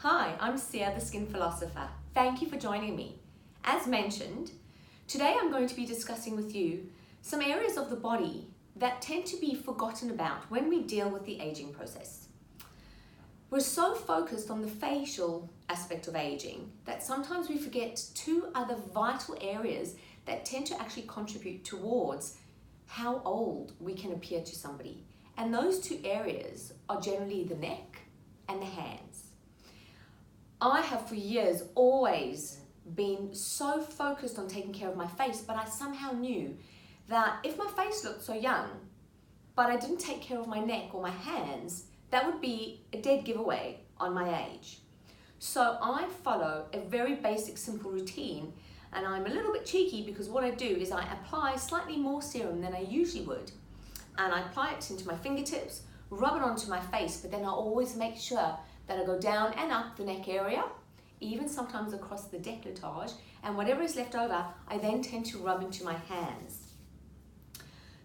Hi, I'm Sia, the Skin Philosopher. Thank you for joining me. As mentioned, today I'm going to be discussing with you some areas of the body that tend to be forgotten about when we deal with the aging process. We're so focused on the facial aspect of aging that sometimes we forget two other vital areas that tend to actually contribute towards how old we can appear to somebody. And those two areas are generally the neck and the hands. I have for years always been so focused on taking care of my face, but I somehow knew that if my face looked so young, but I didn't take care of my neck or my hands, that would be a dead giveaway on my age. So I follow a very basic, simple routine, and I'm a little bit cheeky because what I do is I apply slightly more serum than I usually would, and I apply it into my fingertips, rub it onto my face, but then I always make sure that I go down and up the neck area, even sometimes across the décolletage, and whatever is left over, I then tend to rub into my hands.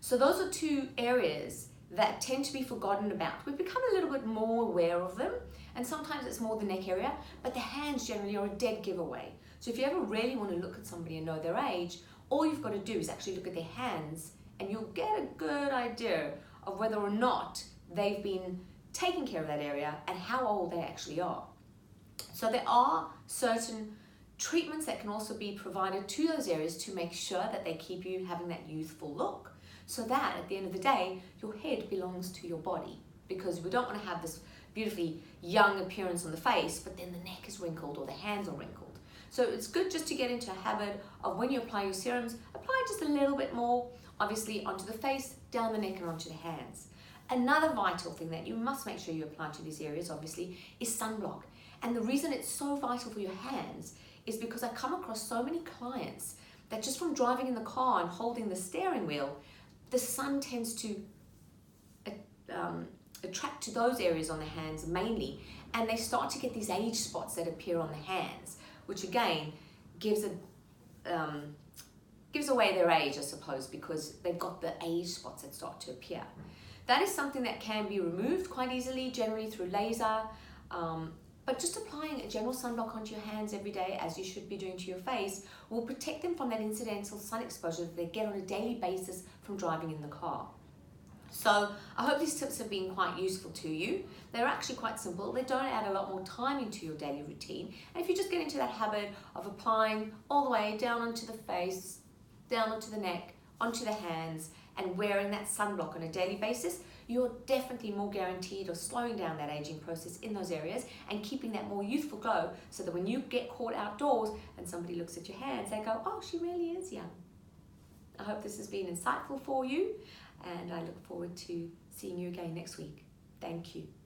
So those are two areas that tend to be forgotten about. We've become a little bit more aware of them, and sometimes it's more the neck area, but the hands generally are a dead giveaway. So if you ever really want to look at somebody and know their age, all you've got to do is actually look at their hands, and you'll get a good idea of whether or not they've been taking care of that area and how old they actually are. So there are certain treatments that can also be provided to those areas to make sure that they keep you having that youthful look, so that at the end of the day, your head belongs to your body, because we don't want to have this beautifully young appearance on the face, but then the neck is wrinkled or the hands are wrinkled. So it's good just to get into a habit of when you apply your serums, apply just a little bit more, obviously onto the face, down the neck and onto the hands. Another vital thing that you must make sure you apply to these areas, obviously, is sunblock. And the reason it's so vital for your hands is because I come across so many clients that just from driving in the car and holding the steering wheel, the sun tends to attract to those areas on the hands mainly, and they start to get these age spots that appear on the hands, which again gives away their age, I suppose, because they've got the age spots that start to appear. That is something that can be removed quite easily, generally through laser, but just applying a general sunblock onto your hands every day, as you should be doing to your face, will protect them from that incidental sun exposure that they get on a daily basis from driving in the car. So I hope these tips have been quite useful to you. They're actually quite simple. They don't add a lot more time into your daily routine. And if you just get into that habit of applying all the way down onto the face, down onto the neck, onto the hands, and wearing that sunblock on a daily basis, you're definitely more guaranteed of slowing down that aging process in those areas and keeping that more youthful glow, so that when you get caught outdoors and somebody looks at your hands, they go, oh, she really is young. I hope this has been insightful for you, and I look forward to seeing you again next week. Thank you.